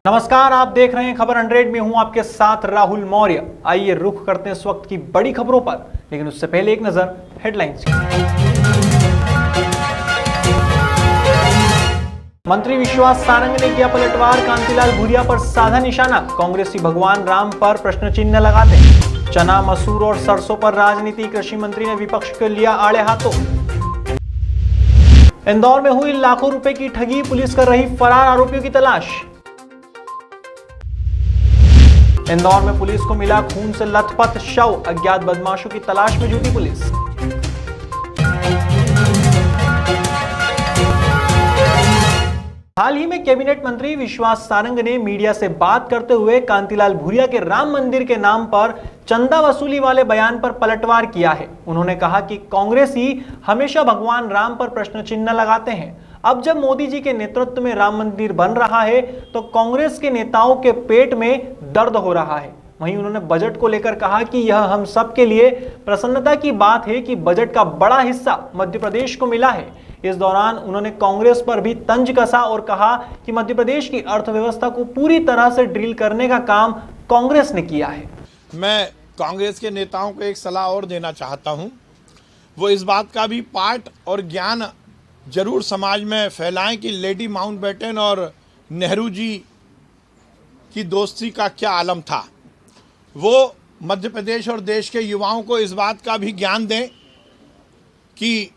नमस्कार, आप देख रहे हैं खबर 100 में हूं आपके साथ राहुल मौर्य। आइए रुख करते हैं इस वक्त की बड़ी खबरों पर, लेकिन उससे पहले एक नजर हेडलाइंस की। मंत्री विश्वास सारंग ने किया पलटवार, कांतिलाल भूरिया पर साधा निशाना। कांग्रेसी भगवान राम पर प्रश्न चिन्ह लगाते हैं। चना, मसूर और सरसों पर राजनीति, कृषि मंत्री ने विपक्ष को लिया आड़े हाथों। इंदौर में हुई लाखों रुपए की ठगी, पुलिस कर रही फरार आरोपियों की तलाश। इंदौर में पुलिस को मिला खून से लथपथ शव, अज्ञात बदमाशों की तलाश में जुटी पुलिस। हाल ही में कैबिनेट मंत्री विश्वास सारंग ने मीडिया से बात करते हुए कांतिलाल भूरिया के राम मंदिर के नाम पर चंदा वसूली वाले बयान पर पलटवार किया है। उन्होंने कहा कि कांग्रेसी हमेशा भगवान राम पर प्रश्न चिन्ह लगाते हैं। अब जब मोदी जी के नेतृत्व में राम मंदिर बन रहा है तो कांग्रेस के नेताओं के पेट में दर्द हो रहा है। वहीं उन्होंने बजट को लेकर कहा कि यह हम सब के लिए प्रसन्नता की बात है कि बजट का बड़ा हिस्सा मध्य प्रदेश को मिला है। इस दौरान उन्होंने कांग्रेस पर भी तंज कसा और कहा कि मध्य प्रदेश की अर्थव्यवस्था को पूरी तरह से ड्रिल करने का काम कांग्रेस ने किया है। मैं कांग्रेस के नेताओं को एक सलाह और देना चाहता हूं। वो इस बात का भी पाठ और ज्ञान जरूर समाज में फैलाएं कि लेडी माउंटबेटन और नेहरू जी की दोस्ती का क्या आलम था। वो मध्य प्रदेश और देश के युवाओं को इस बात का भी ज्ञान दें कि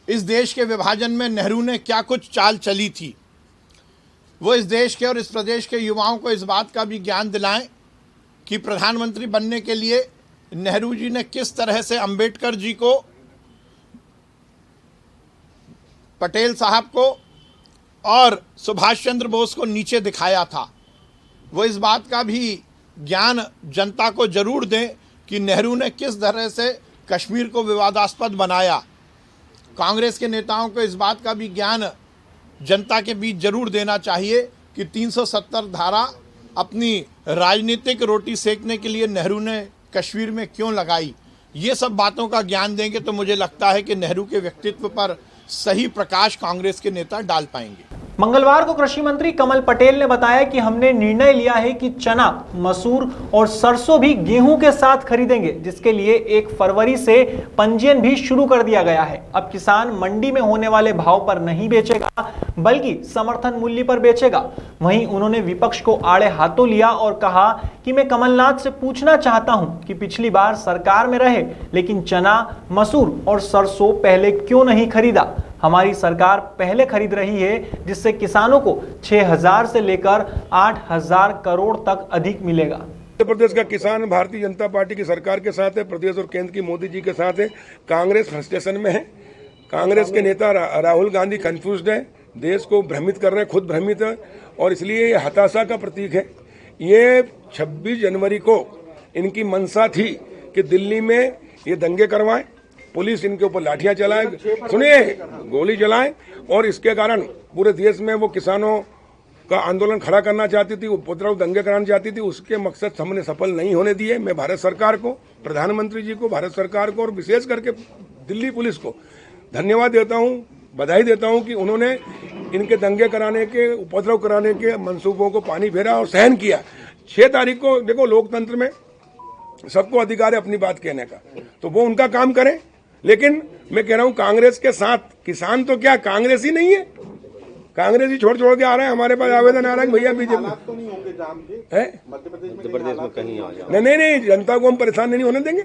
इस देश के विभाजन में नेहरू ने क्या कुछ चाल चली थी। वो इस देश के और इस प्रदेश के युवाओं को इस बात का भी ज्ञान दिलाएं कि प्रधानमंत्री बनने के लिए नेहरू जी ने किस तरह से अंबेडकर जी को, पटेल साहब को और सुभाष चंद्र बोस को नीचे दिखाया था। वो इस बात का भी ज्ञान जनता को जरूर दें कि नेहरू ने किस तरह से कश्मीर को विवादास्पद बनाया। कांग्रेस के नेताओं को इस बात का भी ज्ञान जनता के बीच जरूर देना चाहिए कि 370 धारा अपनी राजनीतिक रोटी सेकने के लिए नेहरू ने कश्मीर में क्यों लगाई। ये सब बातों का ज्ञान देंगे तो मुझे लगता है कि नेहरू के व्यक्तित्व पर सही प्रकाश कांग्रेस के नेता डाल पाएंगे। मंगलवार को कृषि मंत्री कमल पटेल ने बताया कि हमने निर्णय लिया है कि चना, मसूर और सरसों भी गेहूं के साथ खरीदेंगे, जिसके लिए 1 फरवरी से पंजीयन भी शुरू कर दिया गया है। अब किसान मंडी में होने वाले भाव पर नहीं बेचेगा बल्कि समर्थन मूल्य पर बेचेगा। वहीं उन्होंने विपक्ष को आड़े हाथों लिया और कहा कि मैं कमलनाथ से पूछना चाहता हूं कि पिछली बार सरकार में रहे लेकिन चना, मसूर और सरसों पहले क्यों नहीं खरीदा। हमारी सरकार पहले खरीद रही है, जिससे किसानों को 6,000 से लेकर 8,000 करोड़ तक अधिक मिलेगा। मध्य प्रदेश का किसान भारतीय जनता पार्टी की सरकार के साथ है, प्रदेश और केंद्र की मोदी जी के साथ है। कांग्रेस फ्रस्ट्रेशन में है। कांग्रेस के नेता राहुल गांधी कंफ्यूज्ड है, देश को भ्रमित कर रहे हैं, खुद भ्रमित है और इसलिए ये हताशा का प्रतीक है। ये 26 जनवरी को इनकी मंशा थी कि दिल्ली में ये दंगे करवाएं, पुलिस इनके ऊपर लाठियां चलाए, सुनिए, गोली चलाए और इसके कारण पूरे देश में वो किसानों का आंदोलन खड़ा करना चाहती थी, उपद्रव दंगे कराना चाहती थी। उसके मकसद हमने सफल नहीं होने दिए। मैं भारत सरकार को, प्रधानमंत्री जी को, भारत सरकार को और विशेष करके दिल्ली पुलिस को धन्यवाद देता हूँ, बधाई देता हूँ कि उन्होंने इनके दंगे कराने के, उपद्रव कराने के मंसूबों को पानी फेरा और सहन किया। 6 तारीख को देखो, लोकतंत्र में सबको अधिकार है अपनी बात कहने का, तो वो उनका काम करें। लेकिन मैं कह रहा हूं कांग्रेस के साथ किसान तो क्या कांग्रेस ही नहीं है, कांग्रेस ही छोड़ के आ रहे हैं। हमारे पास आवेदन आ रहा है भैया बीजेपी तो नहीं होंगे जाम के मध्य प्रदेश में कहीं आ जाए। नहीं, जनता को हम परेशान नहीं होने देंगे।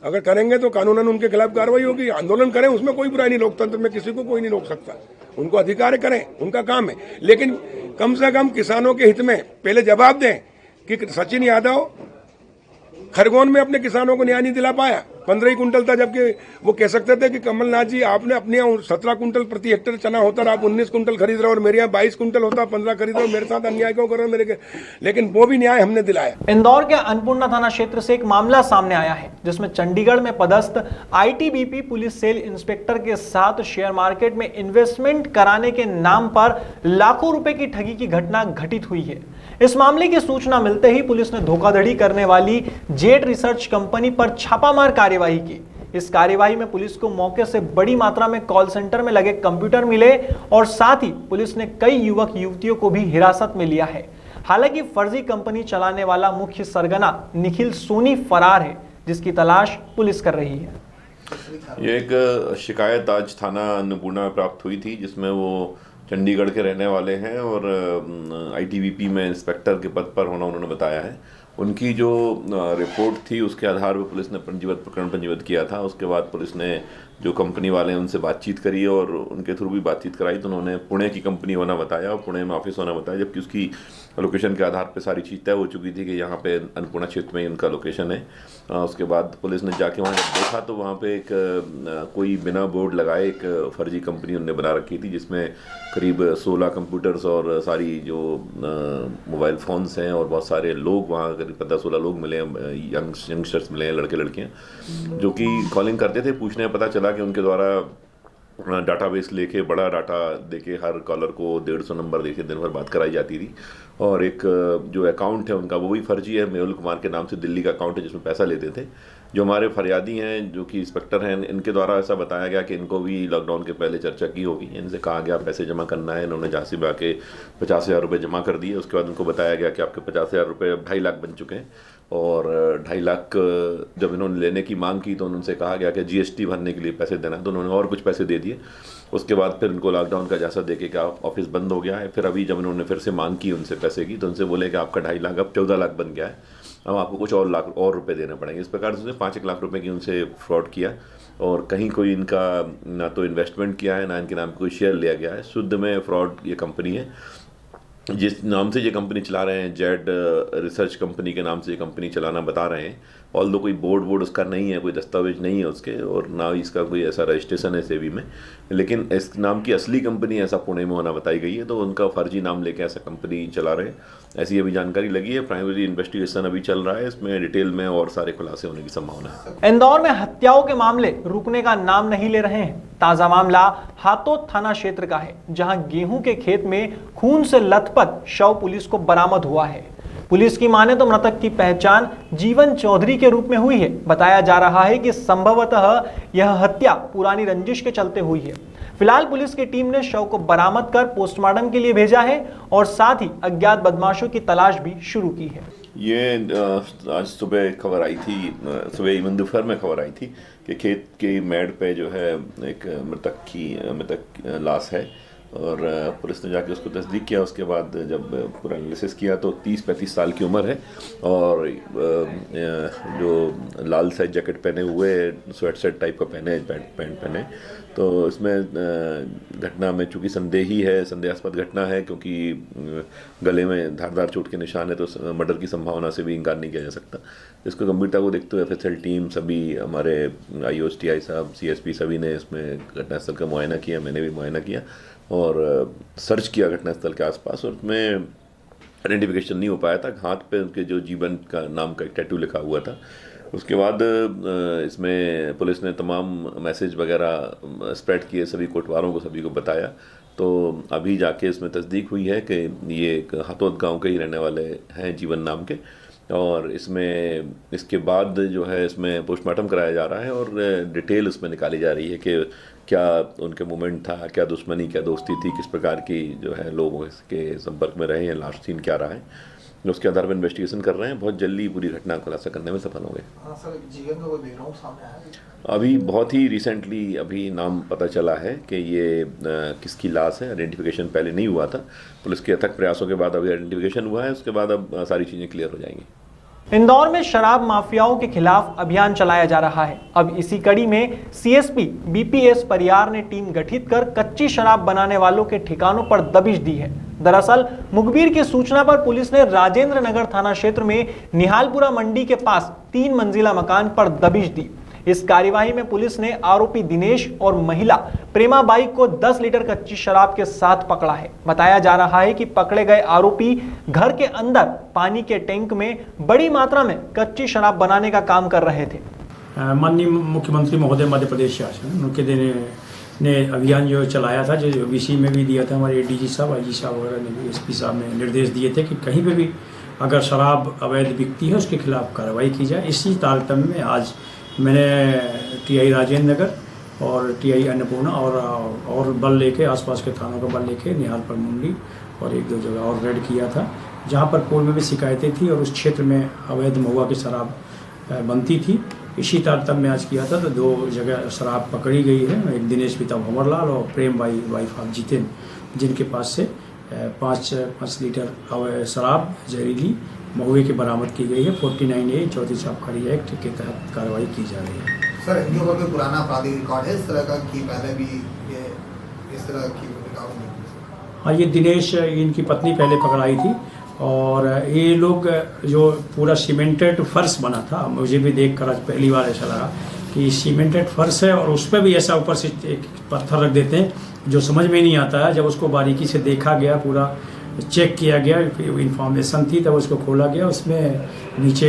अगर करेंगे तो कानूनन उनके खिलाफ कार्रवाई होगी। आंदोलन करें, उसमें कोई बुराई नहीं। लोकतंत्र में किसी को कोई नहीं रोक सकता, उनको अधिकार करें, उनका काम है। लेकिन कम से कम किसानों के हित में पहले जवाब दें कि सचिन यादव खरगोन में अपने किसानों को न्याय नहीं दिला पाया, 15 ही कुंटल था, जबकि वो कह सकते थे कि कमलनाथ जी आपने अपने 17 कुंटल प्रति हेक्टेयर चना होता रहा, आप 19 कुंटल खरीद रहे हो और मेरे यहाँ 22 कुंटल होता, 15 खरीद रहे हो, मेरे साथ अन्याय क्यों कर रहे हो मेरे के। लेकिन वो भी न्याय हमने दिलाया। इंदौर के अन्नपूर्णा थाना क्षेत्र से एक मामला सामने आया है, जिसमें चंडीगढ़ में पदस्थ आईटीबीपी पुलिस सेल इंस्पेक्टर के साथ शेयर मार्केट में इन्वेस्टमेंट कराने के नाम पर लाखों रुपए की ठगी की घटना घटित हुई है। इस मामले की सूचना मिलते ही पुलिस ने धोखाधड़ी करने वाली जेट रिसर्च कंपनी पर छापामार कार्यवाही की। इस कार्यवाही में पुलिस को मौके से बड़ी मात्रा में कॉल सेंटर में लगे कंप्यूटर मिले और साथ ही पुलिस ने कई युवक युवतियों को भी हिरासत में लिया है। हालांकि फर्जी कंपनी चलाने वाला मुख्य सरगना निखिल सोनी फरार है, जिसकी तलाश पुलिस कर रही है। ये एक शिकायत आज थाना अन्नपूर्णा में प्राप्त हुई थी, जिसमें वो चंडीगढ़ के रहने वाले हैं और आईटीबीपी में इंस्पेक्टर के पद पर होना उन्होंने बताया है। उनकी जो रिपोर्ट थी उसके आधार पर पुलिस ने प्रकरण पंजीबद्ध किया था। उसके बाद पुलिस ने जो कंपनी वाले हैं उनसे बातचीत करी और उनके थ्रू भी बातचीत कराई, तो उन्होंने पुणे की कंपनी होना बताया और पुणे में ऑफिस होना बताया, जबकि उसकी लोकेशन के आधार पे सारी चीज़ तय हो चुकी थी कि यहाँ पे अन्नपूर्णा क्षेत्र में ही उनका लोकेशन है। उसके बाद पुलिस ने जाके वहाँ जब देखा तो वहाँ पे एक कोई बिना बोर्ड लगाए एक फर्जी कंपनी उन्होंने बना रखी थी, जिसमें करीब 16 कंप्यूटर्स और सारी जो मोबाइल फ़ोन्स हैं और बहुत सारे लोग वहाँ करीब 15-16 लोग मिले हैं, यंगस्टर्स मिले हैं, लड़के लड़कियाँ, जो कि कॉलिंग करते थे। पूछने में पता चला कि उनके द्वारा डाटाबेस लेके बड़ा डाटा देके हर कॉलर को 150 नंबर देके दिन भर बात कराई जाती थी। और एक जो अकाउंट है उनका वो भी फर्जी है, मेहुल कुमार के नाम से दिल्ली का अकाउंट है जिसमें पैसा लेते थे। जो हमारे फरियादी हैं जो कि इंस्पेक्टर हैं, इनके द्वारा ऐसा बताया गया कि इनको भी लॉकडाउन के पहले चर्चा की होगी, इनसे कहा गया पैसे जमा करना है। इन्होंने झांसी में आके 50,000 रुपये जमा कर दिए। उसके बाद उनको बताया गया कि आपके 50,000 रुपये अब 2.5 लाख बन चुके हैं। और 2.5 लाख जब इन्होंने लेने की मांग की तो उनसे कहा गया कि जीएसटी भरने के लिए पैसे देना है, तो उन्होंने और कुछ पैसे दे दिए। उसके बाद फिर इनको लॉकडाउन का जैसा देखे कि ऑफिस बंद हो गया है। फिर अभी जब इन्होंने फिर से मांग की उनसे पैसे की, तो उनसे बोले कि आपका 2.5 लाख अब 14 लाख बन गया है, अब आपको कुछ और लाख और रुपए देने पड़ेंगे। इस प्रकार से उसने 5-1 लाख रुपए की उनसे फ्रॉड किया और कहीं कोई इनका ना तो इन्वेस्टमेंट किया है ना इनके नाम कोई शेयर लिया गया है। शुद्ध में फ्रॉड ये कंपनी है। जिस नाम से ये कंपनी चला रहे हैं, जेड रिसर्च कंपनी के नाम से ये कंपनी चलाना बता रहे हैं, ऑल्दो कोई बोर्ड उसका नहीं है, कोई दस्तावेज नहीं है उसके, और ना इसका कोई ऐसा रजिस्ट्रेशन है सेबी में। लेकिन इस नाम की असली कंपनी ऐसा पुणे में होना बताई गई है, तो उनका फर्जी नाम लेके ऐसा कंपनी चला रहे हैं, ऐसी अभी जानकारी लगी है। प्राइमरी इन्वेस्टिगेशन अभी चल रहा है, इसमें डिटेल में और सारे खुलासे होने की संभावना है। इंदौर में हत्याओं के मामले रुकने का नाम नहीं ले रहे हैं। ताजा मामला हातोद थाना क्षेत्र का है, जहां गेहूं के खेत में खून से लथपथ शव पुलिस को बरामद हुआ है। पुलिस की माने तो मृतक की पहचान जीवन चौधरी के रूप में हुई है। बताया जा रहा है कि संभवतः यह हत्या पुरानी रंजिश के चलते हुई है। फिलहाल पुलिस की टीम ने शव को बरामद कर पोस्टमार्टम के लिए भेजा है और साथ ही अज्ञात बदमाशों की तलाश भी शुरू की है। ये आज सुबह खबर आई थी, सुबह दोपहर में खबर आई थी कि खेत के मेड़ पे जो है एक मृतक लाश है, और पुलिस ने जाके उसको तस्दीक किया। उसके बाद जब पूरा एनालिसिस किया तो 30-35 साल की उम्र है और जो लाल साइज जैकेट पहने हुए, स्वेट शर्ट टाइप का पहने, पैंट पहने। तो इसमें घटना में चूँकि संदेहास्पद घटना है, क्योंकि गले में धारदार चोट के निशान है, तो मर्डर की संभावना से भी इनकार नहीं किया जा सकता। इसको गंभीरता को देखते हुए एफएसएल टीम, सभी हमारे आईओएस टीआई साहब, सीएसपी सभी ने इसमें घटनास्थल का मुआयना किया, मैंने भी मुआयना किया और सर्च किया घटनास्थल के आसपास, और उसमें आइडेंटिफिकेशन नहीं हो पाया था। हाथ पे उनके जो जीवन का नाम का एक टैटू लिखा हुआ था। उसके बाद इसमें पुलिस ने तमाम मैसेज वगैरह स्प्रेड किए, सभी कोटवारों को, सभी को बताया। तो अभी जाके इसमें तस्दीक हुई है कि ये एक हातोद गांव के ही रहने वाले हैं, जीवन नाम के, और इसके बाद जो है इसमें पोस्टमार्टम कराया जा रहा है और डिटेल उसमें निकाली जा रही है कि क्या उनके मूवमेंट था, क्या दुश्मनी, क्या दोस्ती थी, किस प्रकार की जो है लोगों के संपर्क में रहे हैं, लास्ट सीन क्या रहा है, उसके आधार पर इन्वेस्टिगेशन कर रहे हैं। बहुत जल्दी पूरी घटना का खुलासा करने में सफल होंगे। अभी बहुत ही रिसेंटली अभी नाम पता चला है कि ये किसकी लाश है। आइडेंटिफिकेशन पहले नहीं हुआ था, पुलिस के अथक प्रयासों के बाद अभी आइडेंटिफिकेशन हुआ है। उसके बाद अब सारी चीज़ें क्लियर हो जाएंगी। इंदौर में शराब माफियाओं के खिलाफ अभियान चलाया जा रहा है। अब इसी कड़ी में सीएसपी बीपीएस परियार ने टीम गठित कर कच्ची शराब बनाने वालों के ठिकानों पर दबिश दी है। दरअसल मुखबिर की सूचना पर पुलिस ने राजेंद्र नगर थाना क्षेत्र में निहालपुरा मंडी के पास 3 मंजिला मकान पर दबिश दी। इस कार्यवाही में पुलिस ने आरोपी दिनेश और महिला प्रेमाबाई को 10 लीटर कच्ची शराब के साथ पकड़ा है। बताया जा रहा है कि पकड़े गए आरोपी घर के अंदर पानी के टैंक में बड़ी मात्रा में कच्ची शराब बनाने का काम कर रहे थे। माननीय मुख्यमंत्री महोदय मध्य प्रदेश शासन उनके ने अभियान जो चलाया था, जो वीसी में भी दिया था, हमारे डीजी साहब, आईजी साहब वगैरह ने भी, एसपी साहब ने निर्देश दिए थे कि कहीं पे भी अगर शराब अवैध बिकती है उसके खिलाफ कार्रवाई की जाए। इसी तारतम्य में आज मैंने टीआई राजेंद्र नगर और टीआई अन्नपूर्णा और बल लेके, आसपास के थानों का बल लेके निहालपुर मंडी और 1-2 जगह और रेड किया था। जहाँ पर पूर्व में भी शिकायतें थी और उस क्षेत्र में अवैध महुआ की शराब बनती थी। इसी तारतम्य में आज किया था तो 2 जगह शराब पकड़ी गई है। एक दिनेश पिता भंवरलाल और प्रेम बाई वाइफ ऑफ जितेन, जिनके पास से 5 लीटर शराब जहरीली महुए की बरामद की गई है। 49A 34 आबकारी एक्ट के तहत कार्रवाई की जा रही है। सर, इनके ऊपर कोई पुराना आपराधिक रिकॉर्ड है इस तरह का कि पहले भी ये इस तरह की रिकॉर्ड नहीं? हाँ, ये दिनेश, इनकी पत्नी पहले पकड़ाई थी और ये लोग जो पूरा सीमेंटेड फर्श बना था, मुझे भी देख कर आज पहली बार ऐसा लगा कि सीमेंटेड फर्श है और उस पर भी ऐसा ऊपर से एक पत्थर रख देते हैं जो समझ में नहीं आता है। जब उसको बारीकी से देखा गया, पूरा चेक किया गया, इंफॉर्मेशन थी, तब उसको खोला गया, उसमें नीचे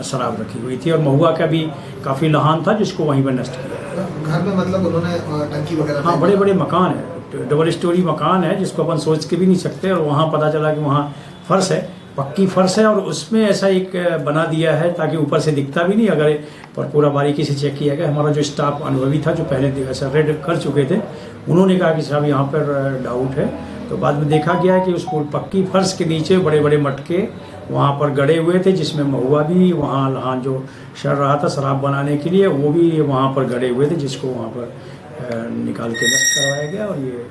शराब रखी हुई थी और महुआ का भी काफ़ी लहान था जिसको वहीं पर नष्ट किया। घर में मतलब उन्होंने टंकी वगैरह? हाँ, बड़े बड़े मकान है, डबल स्टोरी मकान है जिसको अपन सोच के भी नहीं सकते। और वहाँ पता चला कि वहाँ फर्श है, पक्की फर्श है और उसमें ऐसा एक बना दिया है ताकि ऊपर से दिखता भी नहीं। अगर पर पूरा बारीकी से चेक किया गया। हमारा जो स्टाफ अनुभवी था जो पहले ऐसा रेड कर चुके थे, उन्होंने कहा कि साहब यहाँ पर डाउट है। तो बाद में देखा गया कि उस पक्की फर्श के नीचे बड़े बड़े मटके वहाँ पर गड़े हुए थे जिसमें महुआ भी, वहाँ लहान जो सड़ रहा था शराब बनाने के लिए वो भी वहाँ पर गड़े हुए थे, जिसको वहाँ पर निकाल के नष्ट करवाया गया और ये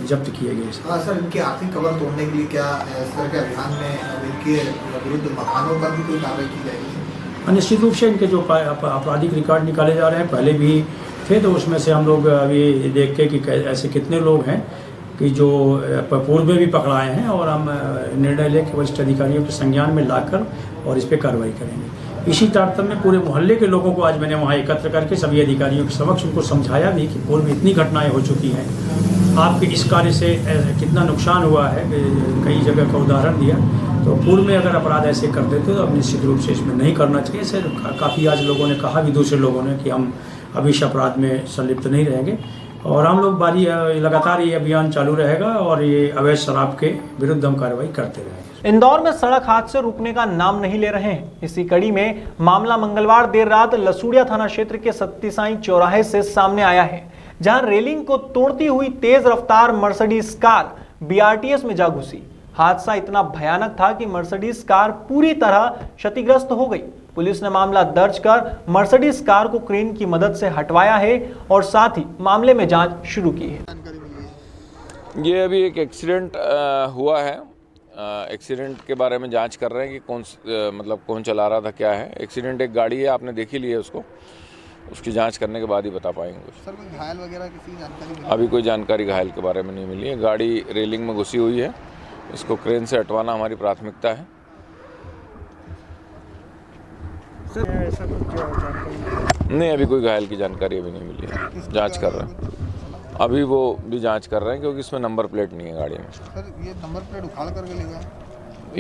जब्त किए गए। हाँ सर, इनकी आर्थिक कवर तोड़ने के लिए क्या इस तरह के अभियान में अब इनके विरुद्ध मकानों पर भी कोई कार्रवाई की जाएगी? निश्चित रूप से इनके जो आपराधिक रिकॉर्ड निकाले जा रहे हैं, पहले भी थे, तो उसमें से हम लोग अभी देख के कि ऐसे कितने लोग हैं कि जो पूर्व में भी पकड़ाए हैं और हम निर्णय लेकर वरिष्ठ अधिकारियों के संज्ञान में लाकर और इस पर कार्रवाई करेंगे। इसी तारतम्य में पूरे मोहल्ले के लोगों को आज मैंने वहाँ एकत्र करके सभी अधिकारियों के समक्ष उनको समझाया भी कि पूर्व में इतनी घटनाएं हो चुकी हैं, आपके इस कार्य से कितना नुकसान हुआ है, कई जगह का उदाहरण दिया। तो पूर्व में अगर अपराध ऐसे कर देते तो अब निश्चित रूप से इसमें नहीं करना चाहिए। ऐसे काफ़ी आज लोगों ने कहा भी, दूसरे लोगों ने, कि हम अब इस अपराध में संलिप्त नहीं रहेंगे और हम लोग लगातार ये अभियान चालू रहेगा और ये अवैध शराब के विरुद्ध हम कार्रवाई करते रहेंगे। इंदौर में सड़क हादसे रुकने का नाम नहीं ले रहे हैं। इसी कड़ी में मामला मंगलवार देर रात लसूड़िया थाना क्षेत्र के सत्तीसाई चौराहे से सामने आया है, जहां रेलिंग को तोड़ती हुई तेज रफ्तार मर्सिडीज कार BRTS में जा घुसी। हादसा इतना भयानक था कि मर्सिडीज कार पूरी तरह क्षतिग्रस्त हो गई। पुलिस ने मामला दर्ज कर मर्सिडीज कार को क्रेन की मदद से हटवाया है और साथ ही मामले में जांच शुरू की है। ये अभी एक एक्सीडेंट हुआ है। एक्सीडेंट के बारे में जांच कर रहे हैं कि कौन चला रहा था, क्या है। एक्सीडेंट एक गाड़ी है, आपने देखी ली है उसको, उसकी जांच करने के बाद ही बता पाएंगे। सर, कोई घायल वगैरह किसी जानकारी मिली? अभी कोई जानकारी घायल के बारे में नहीं मिली है। गाड़ी रेलिंग में घुसी हुई है, इसको क्रेन से हटवाना हमारी प्राथमिकता है। नहीं, अभी कोई घायल की जानकारी अभी नहीं मिली है, जांच कर रहे हैं। अभी वो भी जांच कर रहे हैं क्योंकि इसमें नंबर प्लेट नहीं है गाड़ी में। सर, ये नंबर प्लेट उखाड़ करके ले गए?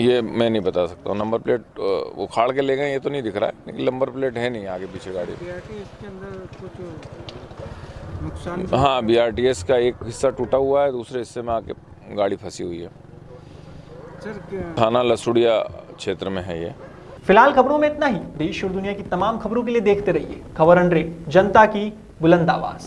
ये मैं नहीं बता सकता हूँ। नंबर प्लेट उखाड़ के ले गए ये तो नहीं दिख रहा है, लेकिन नंबर प्लेट है नहीं आगे पीछे गाड़ी में। इसके अंदर कुछ नुकसान? हाँ, BRTS का एक हिस्सा टूटा हुआ है, दूसरे हिस्से में आके गाड़ी फंसी हुई है। थाना लसूड़िया क्षेत्र में है ये। फिलहाल खबरों में इतना ही। देश और दुनिया की तमाम खबरों के लिए देखते रहिए खबर 100, जनता की बुलंद आवाज।